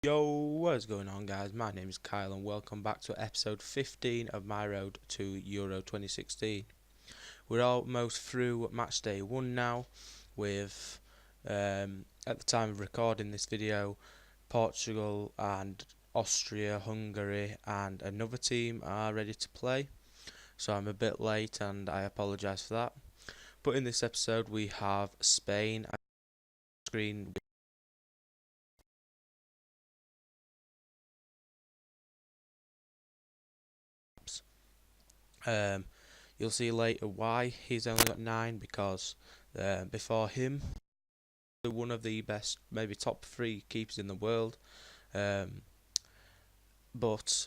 Yo, what is going on, guys? My name is Kyle and welcome back to episode 15 of my road to Euro 2016. We're almost through match day 1 now with, at the time of recording this video, Portugal and Austria, Hungary and another team are ready to play. So I'm a bit late and I apologise for that. But in this episode we have Spain on screen. You'll see later why he's only got 9, because before him, one of the best, maybe top 3 keepers in the world. Um, but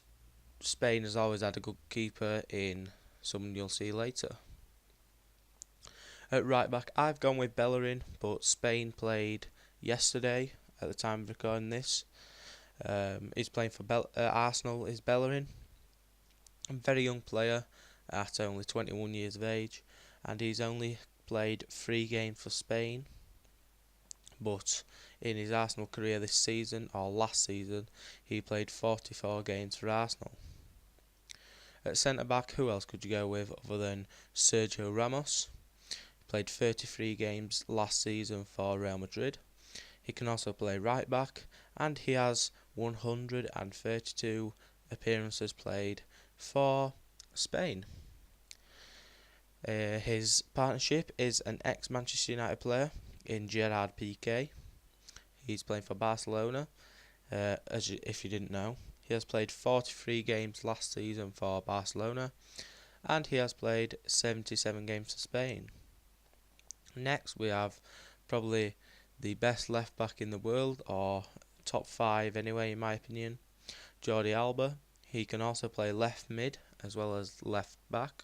Spain has always had a good keeper in someone you'll see later. At right back, I've gone with Bellerin, but Spain played yesterday at the time of recording this. He's playing for Arsenal, is Bellerin. A very young player at only 21 years of age, and he's only played 3 games for Spain. But in his Arsenal career this season, or last season, he played 44 games for Arsenal. At centre back, who else could you go with other than Sergio Ramos? He played 33 games last season for Real Madrid. He can also play right back, and he has 132 appearances played for Spain. His partnership is an ex-Manchester United player in Gerard Piqué. He's playing for Barcelona, if you didn't know. He has played 43 games last season for Barcelona, and he has played 77 games for Spain. Next we have probably the best left back in the world, or top 5 anyway in my opinion, Jordi Alba. He can also play left mid as well as left back.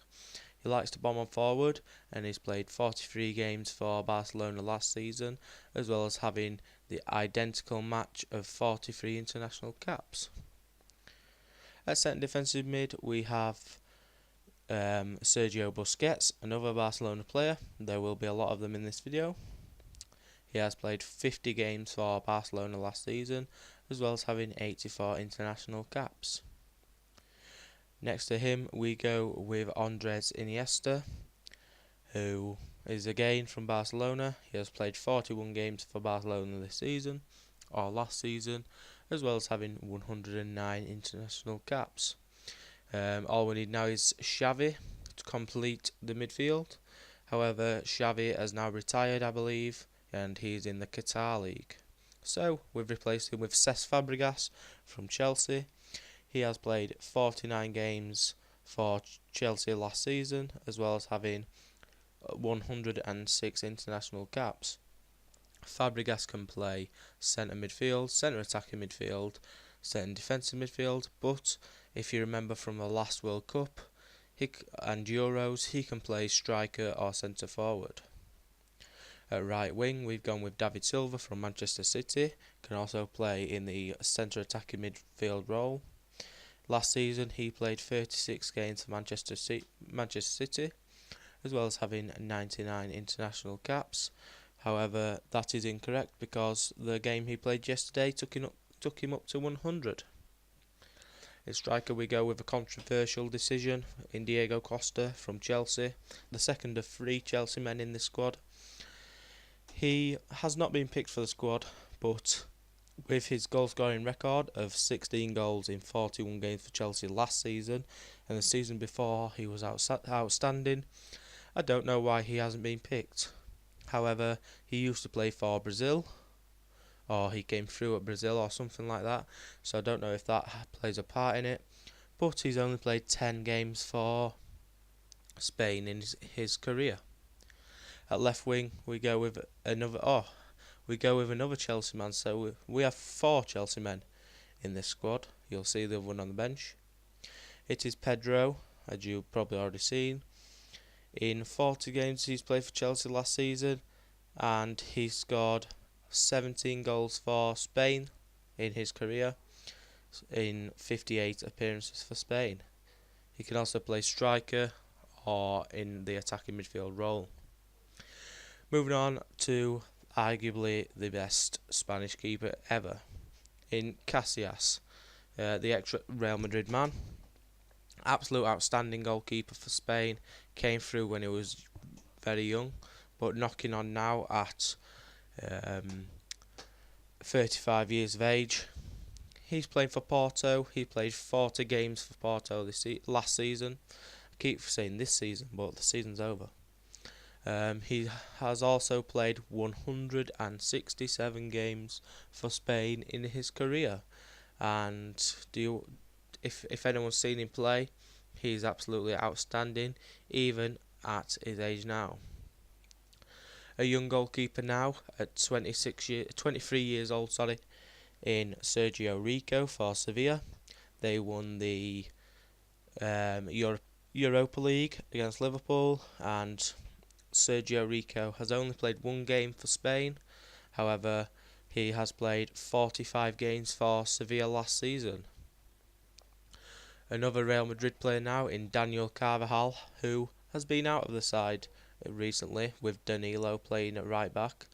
He likes to bomb on forward, and he's played 43 games for Barcelona last season, as well as having the identical match of 43 international caps. At centre defensive mid we have Sergio Busquets, another Barcelona player. There will be a lot of them in this video. He has played 50 games for Barcelona last season, as well as having 84 international caps. Next to him we go with Andres Iniesta, who is again from Barcelona. He has played 41 games for Barcelona this season, or last season, as well as having 109 international caps. All we need now is Xavi to complete the midfield. However, Xavi has now retired, I believe, and he's in the Qatar League. So we've replaced him with Cesc Fabregas from Chelsea. He has played 49 games for Chelsea last season, as well as having 106 international caps. Fabregas can play centre midfield, centre attacking midfield, centre defensive midfield, but if you remember from the last World Cup and Euros, he can play striker or centre forward. At right wing we've gone with David Silva from Manchester City, can also play in the centre attacking midfield role. Last season he played 36 games for Manchester City, as well as having 99 international caps. However, that is incorrect, because the game he played yesterday took him up to 100. At striker we go with a controversial decision in Diego Costa from Chelsea, the second of 3 Chelsea men in this squad. He has not been picked for the squad, but with his goal scoring record of 16 goals in 41 games for Chelsea last season, and the season before he was outstanding, I don't know why he hasn't been picked. However, he used to play for Brazil, or he came through at Brazil or something like that, so I don't know if that plays a part in it, but he's only played 10 games for Spain in his career. At left wing we go with another Chelsea man, so we have 4 Chelsea men in this squad. You'll see the other one on the bench. It is Pedro, as you've probably already seen. In 40 games he's played for Chelsea last season, and he scored 17 goals for Spain in his career in 58 appearances for Spain. He can also play striker or in the attacking midfield role. Moving on to arguably the best Spanish keeper ever, in Casillas, the ex-Real Madrid man. Absolute outstanding goalkeeper for Spain. Came through when he was very young, but knocking on now at um, 35 years of age. He's playing for Porto. He played 40 games for Porto last season. I keep saying this season, but the season's over. He has also played 167 games for Spain in his career, and if anyone's seen him play, he's absolutely outstanding, even at his age now. A young goalkeeper now at 23 years old, in Sergio Rico for Sevilla. They won the Europa League against Liverpool, and Sergio Rico has only played one game for Spain. However, he has played 45 games for Sevilla last season. Another Real Madrid player now in Daniel Carvajal, who has been out of the side recently with Danilo playing at right back,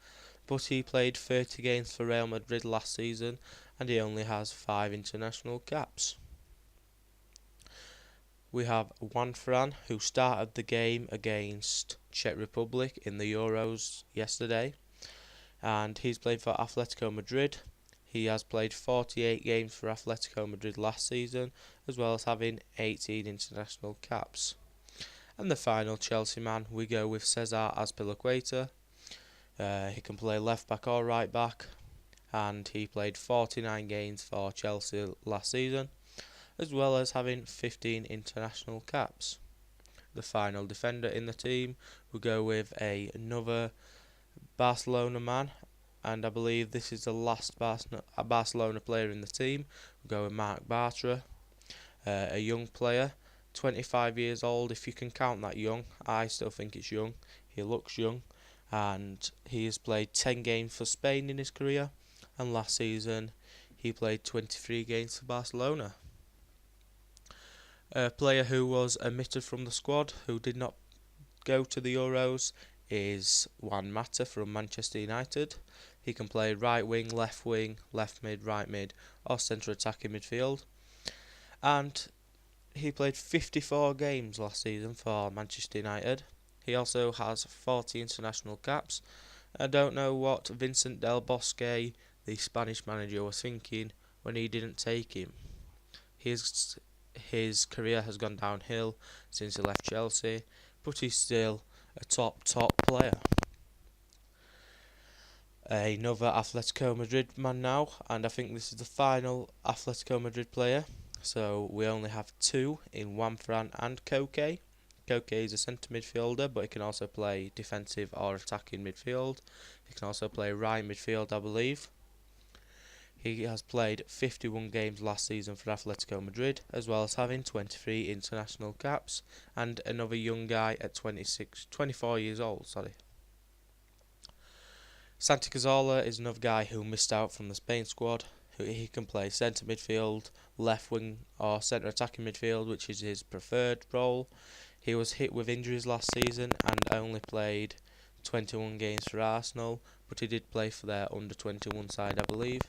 but he played 30 games for Real Madrid last season and he only has 5 international caps. We have Juan Fran, who started the game against Czech Republic in the Euros yesterday, and he's played for Atletico Madrid. He has played 48 games for Atletico Madrid last season, as well as having 18 international caps. And the final Chelsea man, we go with Cesar Azpilicueta. He can play left back or right back, and he played 49 games for Chelsea last season, as well as having 15 international caps. The final defender in the team, we go with another Barcelona man, and I believe this is the last Barcelona player in the team. We go with Marc Bartra, a young player, 25 years old, if you can count that young. I still think it's young. He looks young, and he has played 10 games for Spain in his career, and last season he played 23 games for Barcelona. A player who was omitted from the squad, who did not go to the Euros, is Juan Mata from Manchester United. He can play right wing, left mid, right mid, or centre attacking midfield. And he played 54 games last season for Manchester United. He also has 40 international caps. I don't know what Vincent Del Bosque, the Spanish manager, was thinking when he didn't take him. His career has gone downhill since he left Chelsea, but he's still a top player. Another Atletico Madrid man now, and I think this is the final Atletico Madrid player. So we only have 2 in Juan Fran and Koke. Koke is a centre midfielder, but he can also play defensive or attacking midfield. He can also play right midfield, I believe. He has played 51 games last season for Atletico Madrid, as well as having 23 international caps, and another young guy at 24 years old. Santi Cazorla is another guy who missed out from the Spain squad. He can play centre midfield, left wing, or centre attacking midfield, which is his preferred role. He was hit with injuries last season and only played 21 games for Arsenal, but he did play for their under-21 side, I believe.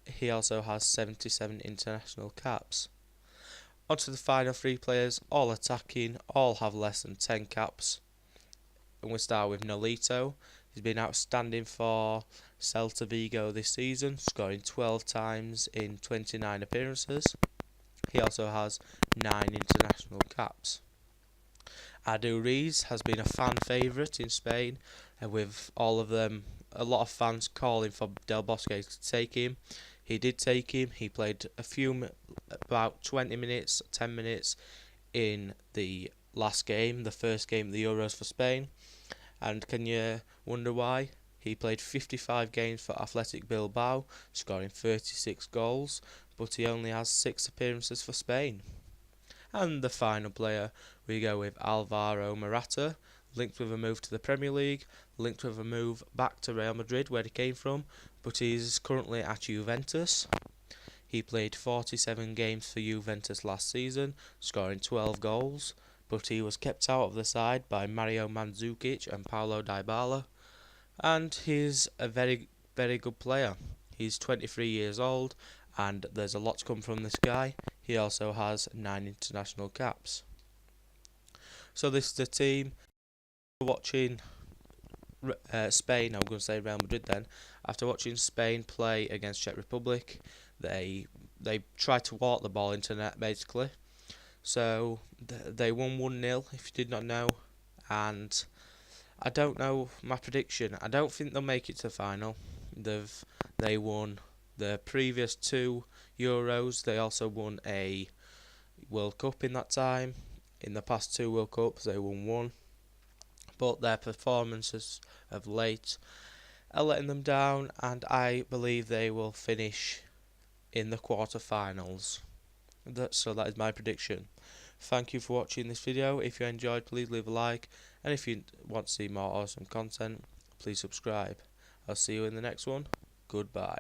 He also has 77 international caps. On to the final 3 players, all attacking, all have less than 10 caps. And we start with Nolito. He's been outstanding for Celta Vigo this season, scoring 12 times in 29 appearances. He also has 9 international caps. Adu Riz has been a fan favourite in Spain, with a lot of fans calling for Del Bosque to take him. He did take him. He played about 20 minutes, 10 minutes in the last game, the first game of the Euros for Spain. And can you wonder why? He played 55 games for Athletic Bilbao, scoring 36 goals, but he only has 6 appearances for Spain. And the final player, we go with Alvaro Morata, linked with a move to the Premier League, linked with a move back to Real Madrid where he came from, but he's currently at Juventus. He played 47 games for Juventus last season, scoring 12 goals, but he was kept out of the side by Mario Mandzukic and Paulo Dybala, and he's a very, very good player. He's 23 years old, and there's a lot to come from this guy. He also has 9 international caps. So this is the team. Watching Spain, I'm going to say Real Madrid then. After watching Spain play against Czech Republic, they tried to walk the ball into net basically. So they won 1-0, if you did not know. And I don't know my prediction. I don't think they'll make it to the final. They won the previous 2 Euros. They also won a World Cup in that time. In the past 2 World Cups, they won 1. But their performances of late are letting them down, and I believe they will finish in the quarter-finals. So that is my prediction. Thank you for watching this video. If you enjoyed, please leave a like, and if you want to see more awesome content, please subscribe. I'll see you in the next one. Goodbye.